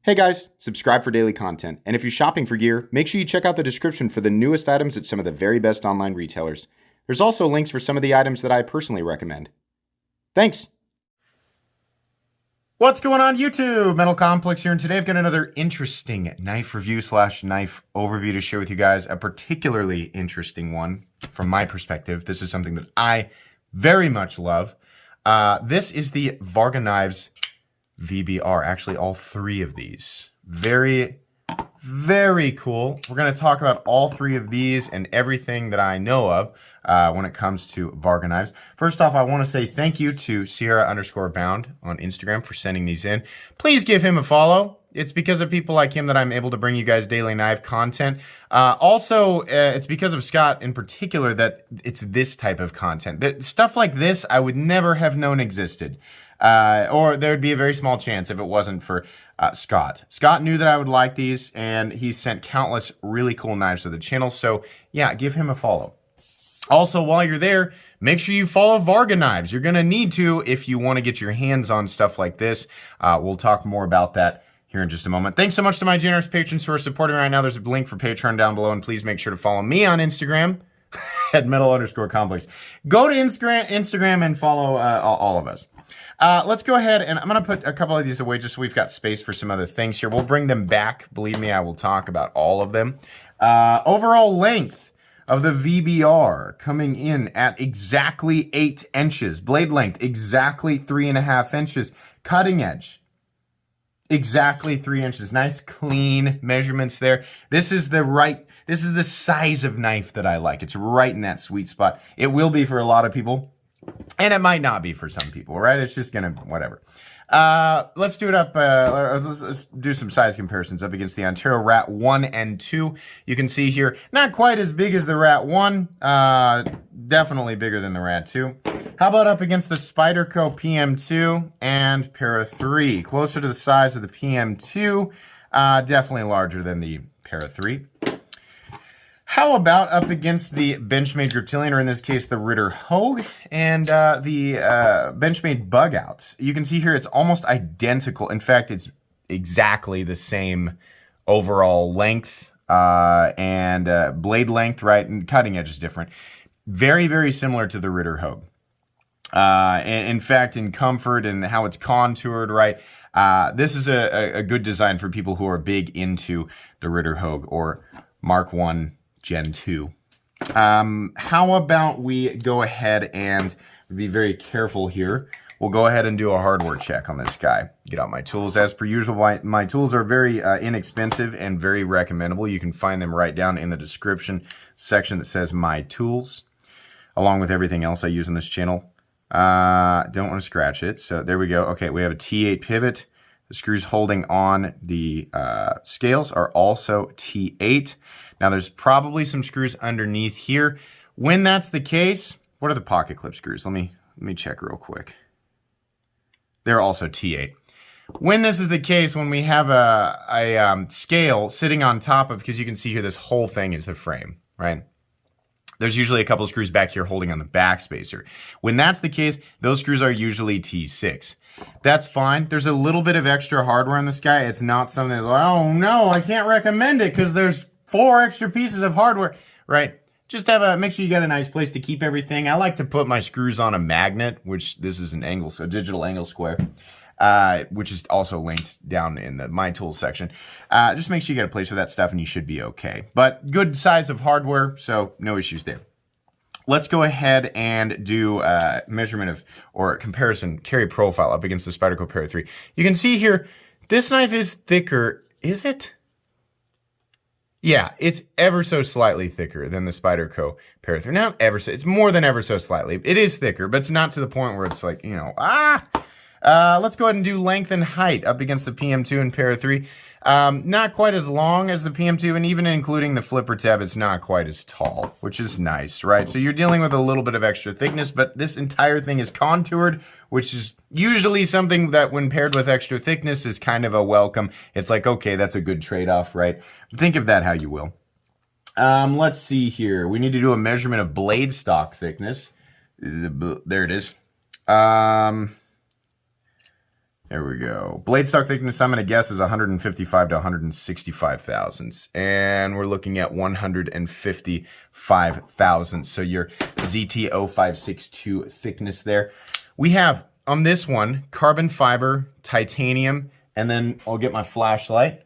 Hey guys, subscribe for daily content, and if you're shopping for gear, make sure you check out the description for the newest items at some of the very best online retailers. There's also links for some of the items that I personally recommend. Thanks! What's going on YouTube? Metal Complex here, and today I've got another interesting knife review / knife overview to share with you guys. A particularly interesting one from my perspective. This is something that I very much love. This is the Varga Knives VBR. Actually, all three of these. Very, very cool. We're going to talk about all three of these and everything that I know of when it comes to Varga Knives. First off, I want to say thank you to Sierra_bound on Instagram for sending these in. Please give him a follow. It's because of people like him that I'm able to bring you guys daily knife content. Also, it's because of Scott in particular that it's this type of content. Stuff like this I would never have known existed. Or there would be a very small chance if it wasn't for Scott. Scott knew that I would like these, and he sent countless really cool knives to the channel. So yeah, give him a follow. Also, while you're there, make sure you follow Varga Knives. You're going to need to if you want to get your hands on stuff like this. We'll talk more about that here in just a moment. Thanks so much to my generous patrons who are supporting right now. There's a link for Patreon down below, and please make sure to follow me on Instagram at metal_complex. Go to Instagram and follow all of us. Let's go ahead, and I'm going to put a couple of these away just so we've got space for some other things here. We'll bring them back. Believe me, I will talk about all of them. Overall length of the VBR coming in at exactly 8 inches. Blade length, exactly 3.5 inches. Cutting edge, exactly 3 inches. Nice, clean measurements there. This is the size of knife that I like. It's right in that sweet spot. It will be for a lot of people. And it might not be for some people, right? It's just gonna, whatever. Let's do it up, let's do some size comparisons up against the Ontario Rat 1 and 2. You can see here, not quite as big as the Rat 1, definitely bigger than the Rat 2. How about up against the Spyderco PM2 and Para 3? Closer to the size of the PM2, definitely larger than the Para 3. How about up against the Benchmade Reptilian, or in this case, the Ritter Hogue, and the Benchmade Bug Out? You can see here it's almost identical. In fact, it's exactly the same overall length and blade length, right? And cutting edge is different. Very, very similar to the Ritter Hogue. In fact, in comfort and how it's contoured, right? This is a good design for people who are big into the Ritter Hogue or Mark 1 Gen 2. How about we go ahead and be very careful here. We'll go ahead and do a hardware check on this guy. Get out my tools. As per usual, my tools are very inexpensive and very recommendable. You can find them right down in the description section that says My Tools, along with everything else I use in this channel. Don't want to scratch it. So there we go. Okay, we have a T8 pivot. The screws holding on the scales are also T8. Now there's probably some screws underneath here. When that's the case, what are the pocket clip screws? Let me check real quick. They're also T8. When this is the case, when we have a scale sitting on top of, because you can see here this whole thing is the frame, right? There's usually a couple of screws back here holding on the back spacer. When that's the case, those screws are usually T6. That's fine. There's a little bit of extra hardware on this guy. It's not something that's like, oh no, I can't recommend it because there's 4 extra pieces of hardware, right? Just make sure you got a nice place to keep everything. I like to put my screws on a magnet, which this is an angle, so digital angle square, which is also linked down in the My Tools section. Just make sure you got a place for that stuff and you should be okay. But good size of hardware, so no issues there. Let's go ahead and do a measurement of, or comparison, carry profile up against the Spyderco Para 3. You can see here, this knife is thicker, is it? Yeah, it's ever so slightly thicker than the Spyderco Para 3. Not ever so, it's more than ever so slightly. It is thicker, but it's not to the point where it's like, you know, let's go ahead and do length and height up against the PM2 and Para 3. Not quite as long as the PM2, and even including the flipper tab, it's not quite as tall, which is nice, right? So you're dealing with a little bit of extra thickness, but this entire thing is contoured, which is usually something that when paired with extra thickness is kind of a welcome. It's like, okay, that's a good trade-off, right? Think of that how you will. Let's see here. We need to do a measurement of blade stock thickness. There it is. There we go. Blade stock thickness, I'm going to guess, is 155 to 165 thousandths. And we're looking at 155 thousandths. So your ZT0562 thickness there. We have, on this one, carbon fiber, titanium, and then I'll get my flashlight.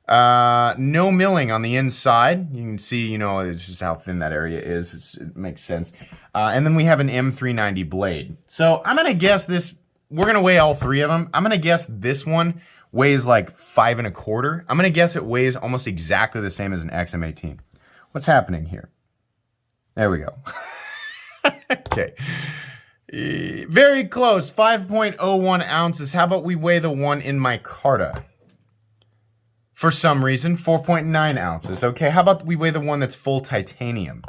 No milling on the inside. You can see, it's just how thin that area is. It makes sense. And then we have an M390 blade. So I'm going to guess this. We're going to weigh all three of them. I'm going to guess this one weighs like 5 1/4. I'm going to guess it weighs almost exactly the same as an XM18. What's happening here? There we go. Okay. Very close. 5.01 ounces. How about we weigh the one in my Carta? For some reason, 4.9 ounces. Okay, how about we weigh the one that's full titanium?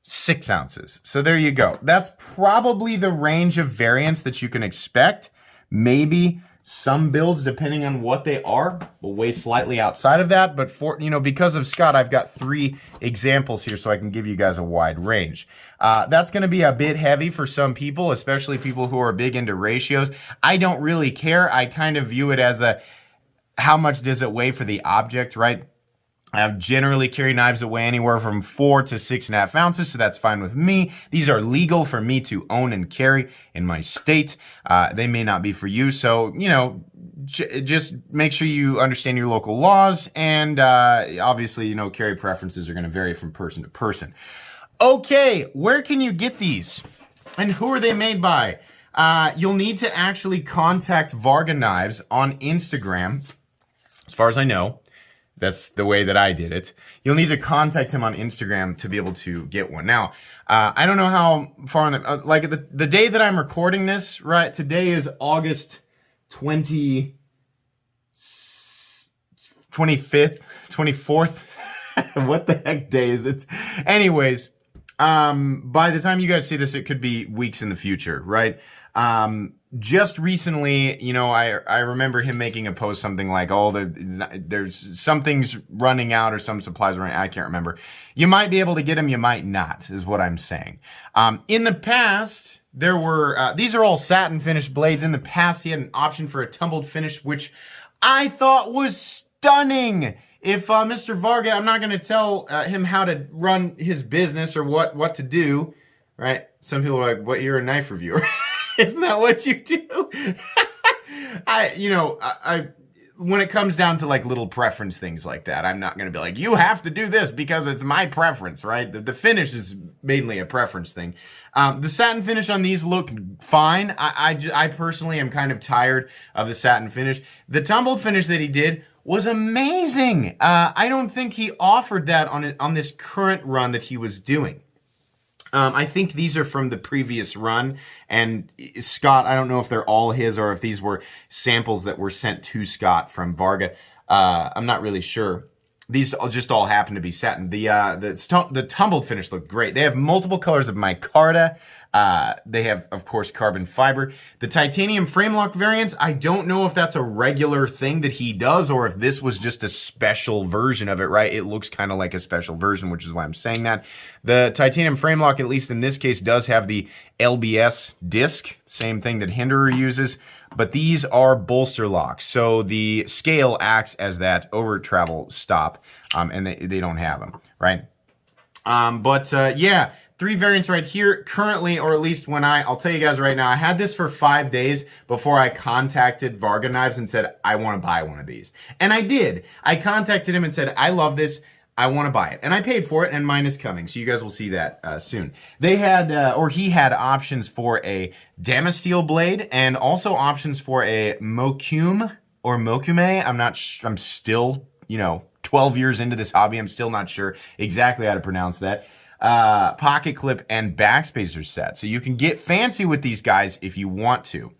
6 ounces. So there you go. That's probably the range of variance that you can expect. Maybe some builds, depending on what they are, will weigh slightly outside of that. But for, because of Scott, I've got 3 examples here so I can give you guys a wide range. That's going to be a bit heavy for some people, especially people who are big into ratios. I don't really care. I kind of view it as how much does it weigh for the object, right? I generally carry knives that weigh anywhere from 4 to 6.5 ounces, so that's fine with me. These are legal for me to own and carry in my state. They may not be for you, so, just make sure you understand your local laws, and obviously, carry preferences are going to vary from person to person. Okay, where can you get these? And who are they made by? You'll need to actually contact Varga Knives on Instagram, as far as I know. That's the way that I did it. You'll need to contact him on Instagram to be able to get one. Now, I don't know how far on the day that I'm recording this, right? Today is August 25th, 24th. What the heck day is it? Anyways, by the time you guys see this, it could be weeks in the future, right? Just recently, I remember him making a post, something like, there's some things running out or some supplies running out. I can't remember. You might be able to get them, you might not, is what I'm saying. In the past, there were, these are all satin finished blades. In the past, he had an option for a tumbled finish, which I thought was stunning. If Mr. Varga, I'm not going to tell him how to run his business or what to do, right? Some people are like, what, you're a knife reviewer. Isn't that what you do? When it comes down to like little preference things like that, I'm not going to be like, you have to do this because it's my preference, right? The finish is mainly a preference thing. The satin finish on these look fine. I personally am kind of tired of the satin finish. The tumbled finish that he did was amazing. I don't think he offered that on this current run that he was doing. I think these are from the previous run, and Scott, I don't know if they're all his or if these were samples that were sent to Scott from Varga. I'm not really sure. These just all happen to be satin. The tumbled finish looked great. They have multiple colors of micarta. They have, of course, carbon fiber. The titanium frame lock variants, I don't know if that's a regular thing that he does or if this was just a special version of it, right? It looks kind of like a special version, which is why I'm saying that. The titanium frame lock, at least in this case, does have the LBS disc, same thing that Hinderer uses, but these are bolster locks. So the scale acts as that over travel stop, and they don't have them, right? Yeah. 3 variants right here currently, or at least when I'll tell you guys right now, I had this for 5 days before I contacted Varga Knives and said, I want to buy one of these. And I did. I contacted him and said, I love this. I want to buy it. And I paid for it, and mine is coming. So you guys will see that soon. They had, he had options for a Damasteel blade and also options for a Mokume or Mokume. I'm still, 12 years into this hobby. I'm still not sure exactly how to pronounce that. Pocket clip and backspacer set. So you can get fancy with these guys if you want to.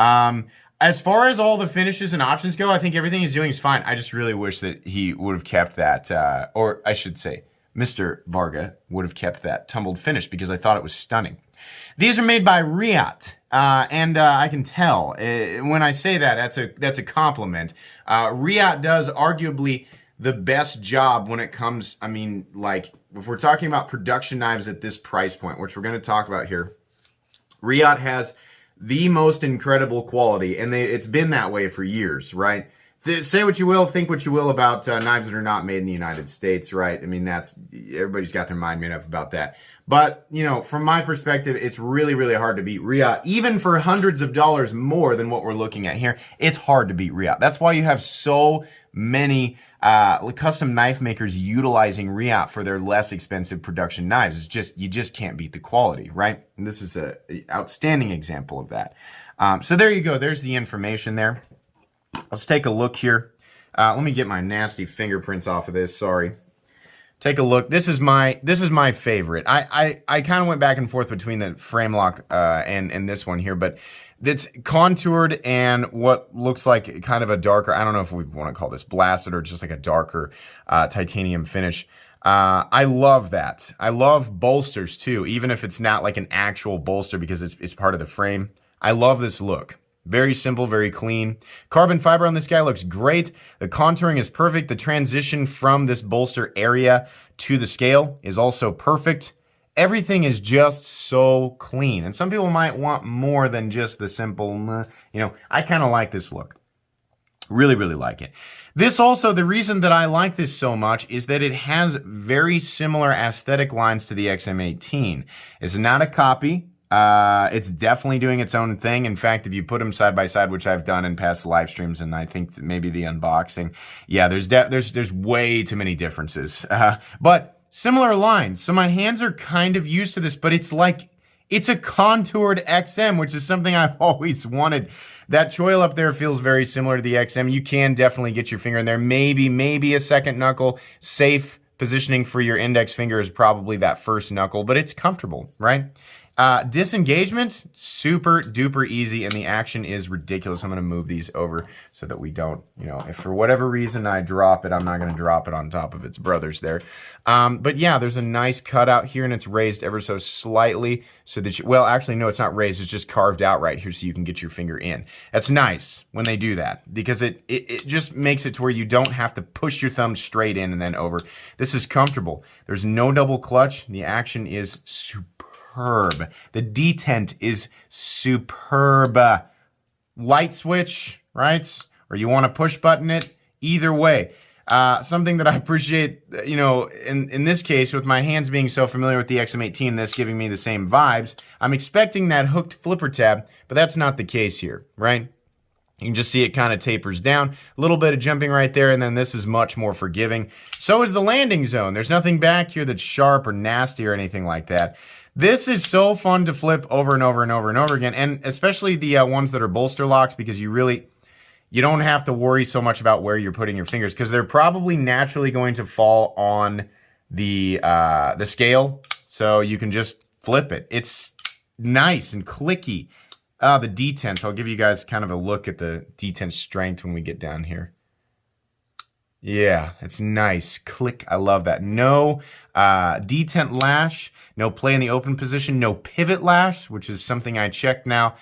As far as all the finishes and options go, I think everything he's doing is fine. I just really wish that he would have kept that, or I should say, Mr. Varga would have kept that tumbled finish because I thought it was stunning. These are made by Riat, and I can tell when I say that, that's a compliment. Riat does arguably the best job when it comes, if we're talking about production knives at this price point, which we're going to talk about here, Riat has the most incredible quality, and it's been that way for years, right? Say what you will, think what you will about knives that are not made in the United States, right? I mean, everybody's got their mind made up about that. But, you know, from my perspective, it's really, really hard to beat Riot. Even for hundreds of dollars more than what we're looking at here, it's hard to beat Riot. That's why you have so many custom knife makers utilizing Riot for their less expensive production knives. It's just, you just can't beat the quality, right? And this is an outstanding example of that. So there you go. There's the information there. Let's take a look here. Let me get my nasty fingerprints off of this. Sorry. Take a look. This is my favorite. I kind of went back and forth between the frame lock and this one here, but it's contoured and what looks like kind of a darker, I don't know if we want to call this blasted or just like a darker titanium finish. I love that. I love bolsters too, even if it's not like an actual bolster because it's part of the frame. I love this look. Very simple, very clean. Carbon fiber on this guy looks great. The contouring is perfect. The transition from this bolster area to the scale is also perfect. Everything is just so clean. And some people might want more than just the simple, you know, I kind of like this look. Really, really like it. This also, the reason that I like this so much is that it has very similar aesthetic lines to the XM18. It's not a copy. It's definitely doing its own thing. In fact, if you put them side by side, which I've done in past live streams, and I think maybe the unboxing, yeah, there's way too many differences. But similar lines. So my hands are kind of used to this, but it's a contoured XM, which is something I've always wanted. That choil up there feels very similar to the XM. You can definitely get your finger in there. Maybe a second knuckle. Safe positioning for your index finger is probably that first knuckle, but it's comfortable, right? Disengagement, super duper easy, and the action is ridiculous. I'm going to move these over so that we don't, you know, if for whatever reason I drop it, I'm not going to drop it on top of its brothers there. But yeah, there's a nice cutout here, and it's raised ever so slightly so that well, actually, no, it's not raised. It's just carved out right here so you can get your finger in. That's nice when they do that because it just makes it to where you don't have to push your thumb straight in and then over. This is comfortable. There's no double clutch. The action is superb. The detent is superb. Light switch, right? Or you want to push button it. Either way. Something that I appreciate, you know, in this case, with my hands being so familiar with the XM18, this giving me the same vibes, I'm expecting that hooked flipper tab, but that's not the case here, right? You can just see it kind of tapers down. A little bit of jumping right there, and then this is much more forgiving. So is the landing zone. There's nothing back here that's sharp or nasty or anything like that. This is so fun to flip over and over and over and over again, and especially the ones that are bolster locks because you don't have to worry so much about where you're putting your fingers because they're probably naturally going to fall on the scale, so you can just flip it. It's nice and clicky. The detents, I'll give you guys kind of a look at the detent strength when we get down here. Yeah, it's nice. Click. I love that. No detent lash, no play in the open position, no pivot lash, which is something I checked now.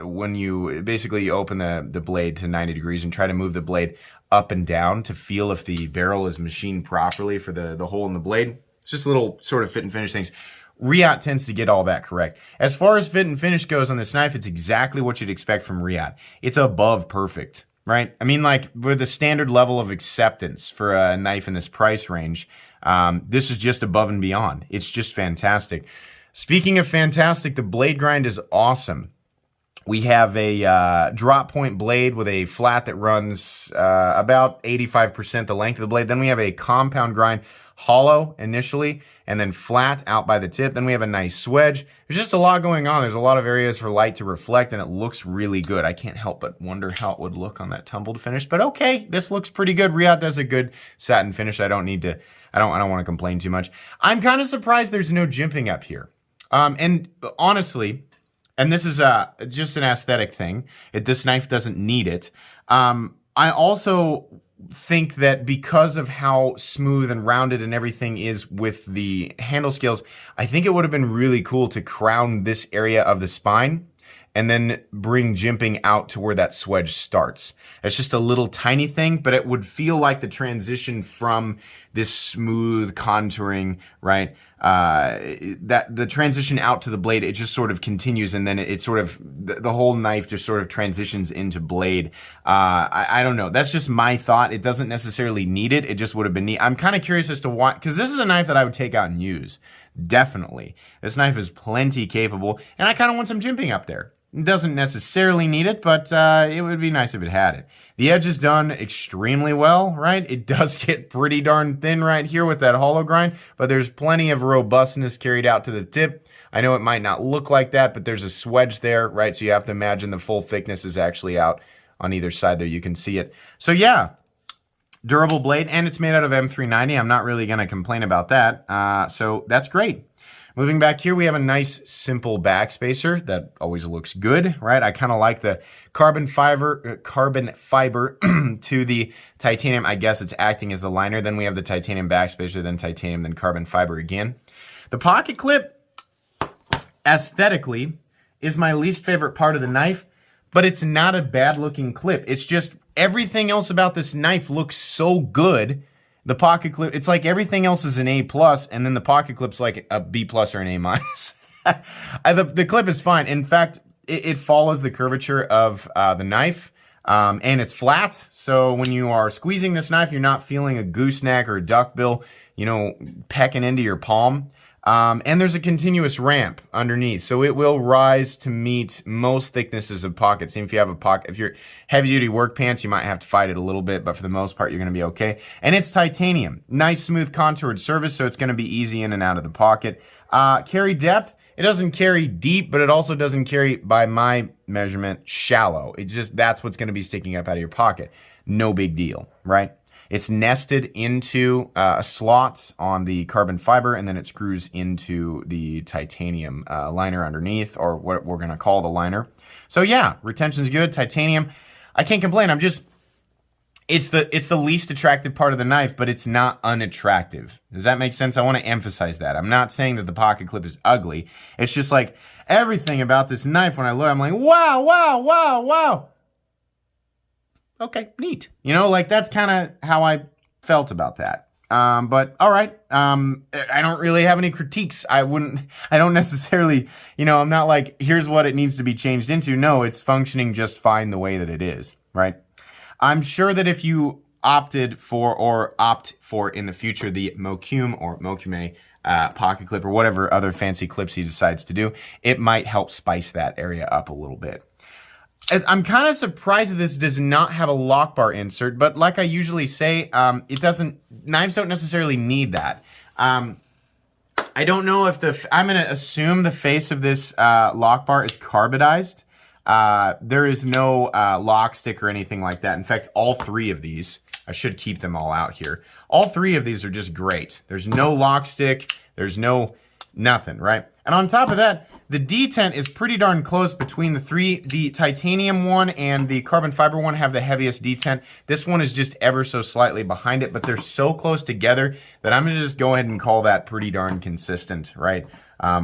When you basically open the blade to 90 degrees and try to move the blade up and down to feel if the barrel is machined properly for the hole in the blade. It's just little sort of fit and finish things. Riot tends to get all that correct. As far as fit and finish goes on this knife, it's exactly what you'd expect from Riot. It's above perfect. Right? I mean, like, with the standard level of acceptance for a knife in this price range, this is just above and beyond. It's just fantastic. Speaking of fantastic, the blade grind is awesome. We have a drop point blade with a flat that runs about 85% the length of the blade. Then we have a compound grind, hollow initially, and then flat out by the tip. Then we have a nice swedge. There's just a lot going on. There's a lot of areas for light to reflect, and it looks really good. I can't help but wonder how it would look on that tumbled finish, but okay, this looks pretty good. Riot does a good satin finish. I don't want to complain too much. I'm kind of surprised there's no jimping up here. And honestly, and this is just an aesthetic thing. This knife doesn't need it. I also think that because of how smooth and rounded and everything is with the handle scales, I think it would have been really cool to crown this area of the spine and then bring jimping out to where that swedge starts. It's just a little tiny thing, but it would feel like the transition from this smooth contouring, right? That the transition out to the blade, it just sort of continues, and then it sort of, the whole knife just sort of transitions into blade. I don't know. That's just my thought. It doesn't necessarily need it. It just would have been neat. I'm kind of curious as to why, because this is a knife that I would take out and use. Definitely. This knife is plenty capable, and I kind of want some jimping up there. It doesn't necessarily need it, but it would be nice if it had it. The edge is done extremely well, right? It does get pretty darn thin right here with that hollow grind, but there's plenty of robustness carried out to the tip. I know it might not look like that, but there's a swedge there, right? So you have to imagine the full thickness is actually out on either side there. You can see it. So yeah, durable blade, and it's made out of M390. I'm not really going to complain about that. So that's great. Moving back here, we have a nice, simple backspacer that always looks good, right? I kind of like the carbon fiber to the titanium. I guess it's acting as the liner. Then we have the titanium backspacer, then titanium, then carbon fiber again. The pocket clip, aesthetically, is my least favorite part of the knife, but it's not a bad-looking clip. It's just everything else about this knife looks so good. The pocket clip, it's like everything else is an A+, and then the pocket clip's like a B+ or an A-. The clip is fine. In fact, it follows the curvature of the knife, and it's flat. So when you are squeezing this knife, you're not feeling a gooseneck or a duckbill, you know, pecking into your palm. And there's a continuous ramp underneath, so it will rise to meet most thicknesses of pockets. If you have a pocket, if you're heavy-duty work pants, you might have to fight it a little bit, but for the most part, you're going to be okay. And it's titanium, nice, smooth, contoured surface, so it's going to be easy in and out of the pocket. Carry depth, it doesn't carry deep, but it also doesn't carry, by my measurement, shallow. It's just that's what's going to be sticking up out of your pocket. No big deal, right? It's nested into slots on the carbon fiber, and then it screws into the titanium liner underneath, or what we're going to call the liner. So yeah, retention's good. Titanium, I can't complain. It's the least attractive part of the knife, but it's not unattractive. Does that make sense? I want to emphasize that. I'm not saying that the pocket clip is ugly. It's just like everything about this knife, when I look, I'm like, wow, wow, wow, wow. Okay, neat. You know, like that's kind of how I felt about that. But all right, I don't really have any critiques. I don't necessarily, you know, I'm not like, here's what it needs to be changed into. No, it's functioning just fine the way that it is, right? I'm sure that if you opted for, or opt for in the future, the Mokume or Mokume pocket clip, or whatever other fancy clips he decides to do, it might help spice that area up a little bit. I'm kind of surprised that this does not have a lock bar insert, but like I usually say, knives don't necessarily need that. I don't know if I'm going to assume the face of this lock bar is carbidized. There is no lock stick or anything like that. In fact, all three of these, I should keep them all out here. All three of these are just great. There's no lock stick. There's no nothing, right? And on top of that, the detent is pretty darn close between the three. The titanium one and the carbon fiber one have the heaviest detent. This one is just ever so slightly behind it, but they're so close together that I'm going to just go ahead and call that pretty darn consistent, right?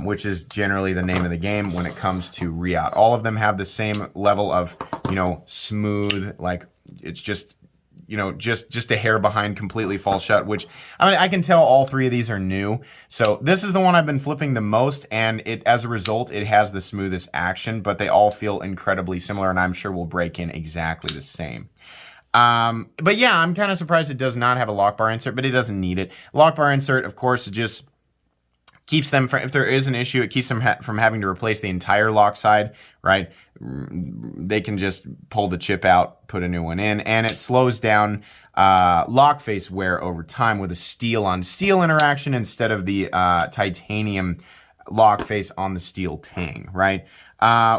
Which is generally the name of the game when it comes to re-out. All of them have the same level of, you know, smooth, like it's just, you know, just a hair behind, completely fall shut, which, I mean, I can tell all three of these are new. So this is the one I've been flipping the most, and as a result, it has the smoothest action, but they all feel incredibly similar, and I'm sure will break in exactly the same. But yeah, I'm kind of surprised it does not have a lock bar insert, but it doesn't need it. Lock bar insert, of course, it just keeps them from, if there is an issue, it keeps them from having to replace the entire lock side, right? They can just pull the chip out, put a new one in, and it slows down lock face wear over time with a steel on steel interaction instead of the titanium lock face on the steel tang, right?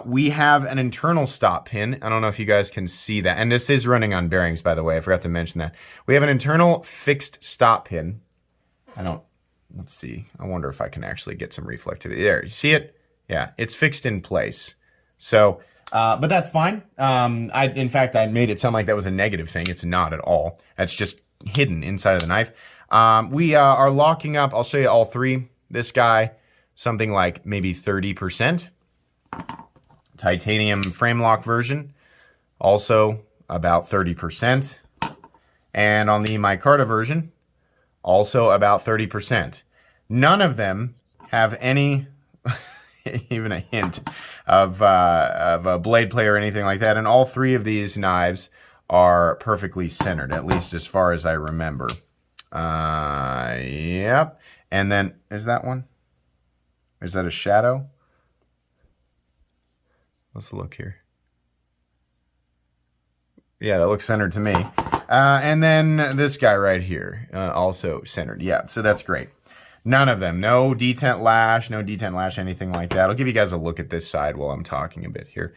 We have an internal stop pin. I don't know if you guys can see that. And this is running on bearings, by the way. I forgot to mention that. We have an internal fixed stop pin. Let's see. I wonder if I can actually get some reflectivity. There, you see it? Yeah, it's fixed in place. So, but that's fine. In fact, I made it sound like that was a negative thing. It's not at all. That's just hidden inside of the knife. We are locking up. I'll show you all three. This guy, something like maybe 30%. titanium frame lock version, also about 30%. And on the micarta version, also about 30%. None of them have any, even a hint of a blade play or anything like that. And all three of these knives are perfectly centered, at least as far as I remember. Yep. And then, is that one? Is that a shadow? Let's look here. Yeah, that looks centered to me. And then this guy right here, also centered. Yeah, so that's great. None of them. No detent lash, no detent lash, anything like that. I'll give you guys a look at this side while I'm talking a bit here.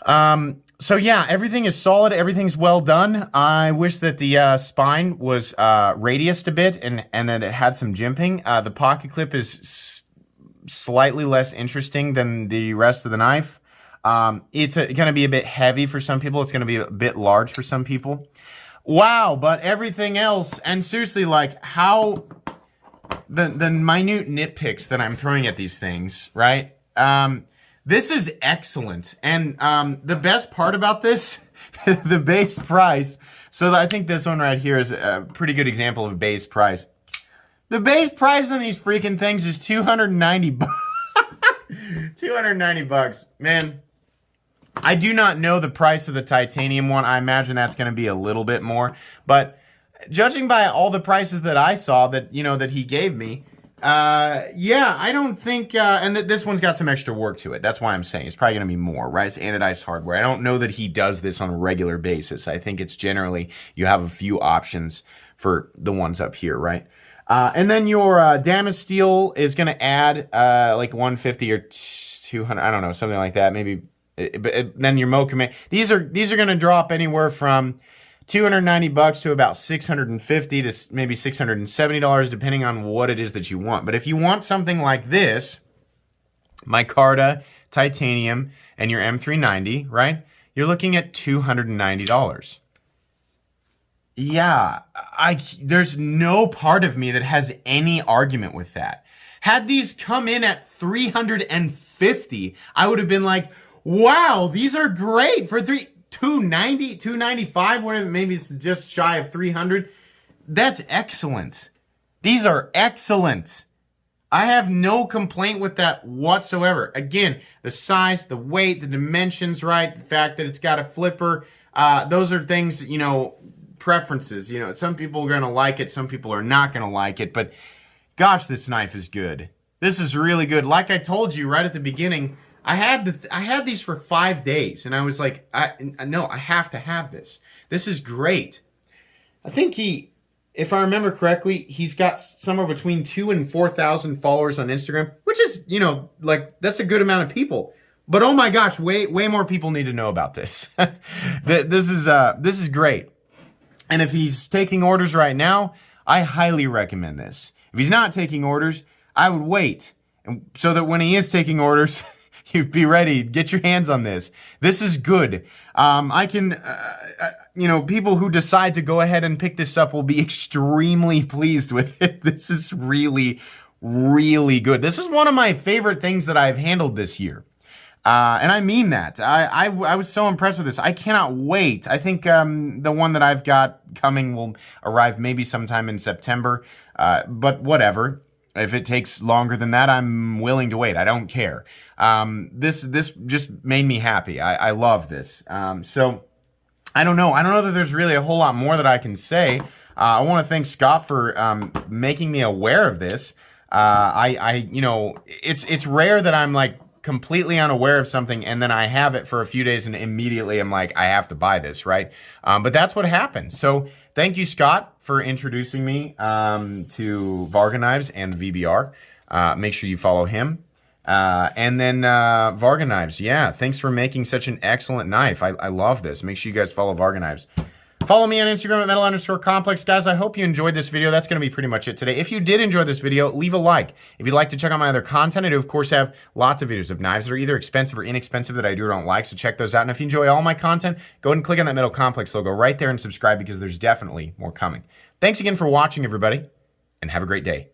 So yeah, everything is solid. Everything's well done. I wish that the spine was radiused a bit and that it had some jimping. The pocket clip is slightly less interesting than the rest of the knife. It's going to be a bit heavy for some people. It's going to be a bit large for some people. Wow, but everything else, and seriously, like how the minute nitpicks that I'm throwing at these things, right? This is excellent. And the best part about this, the base price. So I think this one right here is a pretty good example of base price. The base price on these freaking things is $290. 290 bucks. Man, I do not know the price of the titanium one. I imagine that's going to be a little bit more. But judging by all the prices that I saw that, you know, that he gave me, yeah, I don't think, and this one's got some extra work to it. That's why I'm saying it's probably going to be more, right? It's anodized hardware. I don't know that he does this on a regular basis. I think it's generally, you have a few options for the ones up here, right? And then your damaged steel is going to add like 150 or 200, I don't know, something like that. Maybe, then your Mocha, these are going to drop anywhere from $290 to about $650 to maybe $670, depending on what it is that you want. But if you want something like this, micarta, titanium, and your M390, right? You're looking at $290. Yeah, there's no part of me that has any argument with that. Had these come in at $350, I would have been like, wow, these are great for $290, $295, whatever, maybe it's just shy of $300. That's excellent. These are excellent. I have no complaint with that whatsoever. Again, the size, the weight, the dimensions, right? The fact that it's got a flipper, those are things, you know, preferences. You know, some people are going to like it, some people are not going to like it, but gosh, this knife is good. This is really good. Like I told you right at the beginning, I had these for 5 days, and I was like, no, I have to have this. This is great. I think if I remember correctly, he's got somewhere between 2,000 and 4,000 followers on Instagram, which is, you know, like, that's a good amount of people. But oh my gosh, way more people need to know about this. This is great. And if he's taking orders right now, I highly recommend this. If he's not taking orders, I would wait, and so that when he is taking orders, you'd be ready. Get your hands on this. This is good. I can, you know, people who decide to go ahead and pick this up will be extremely pleased with it. This is really, really good. This is one of my favorite things that I've handled this year. And I mean that. I was so impressed with this. I cannot wait. I think the one that I've got coming will arrive maybe sometime in September. But whatever. If it takes longer than that, I'm willing to wait. I don't care. This just made me happy. I love this. So I don't know. I don't know that there's really a whole lot more that I can say. I want to thank Scott for making me aware of this. You know, it's rare that I'm like completely unaware of something and then I have it for a few days and immediately I'm like, I have to buy this, right? But that's what happened. So thank you, Scott, for introducing me to Varga Knives and the VBR. Make sure you follow him. And then Varga Knives. Yeah, thanks for making such an excellent knife. I love this. Make sure you guys follow Varga Knives. Follow me on Instagram at metal_complex. Guys, I hope you enjoyed this video. That's going to be pretty much it today. If you did enjoy this video, leave a like. If you'd like to check out my other content, I do, of course, have lots of videos of knives that are either expensive or inexpensive that I do or don't like, so check those out. And if you enjoy all my content, go ahead and click on that Metal Complex logo right there and subscribe because there's definitely more coming. Thanks again for watching, everybody, and have a great day.